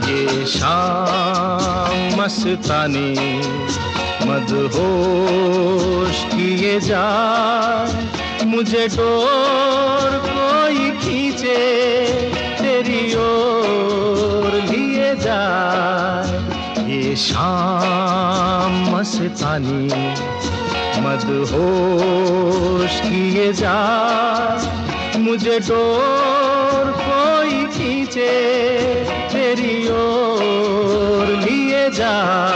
ये शाम मस्तानी मदहोश किए जाए, मुझे डोर कोई खींचे तेरी ओर लिए जाए। ये शाम मस्तानी मदहोश किए जाए, मुझे डोर कोई खींचे तेरी ओर लिए जाए।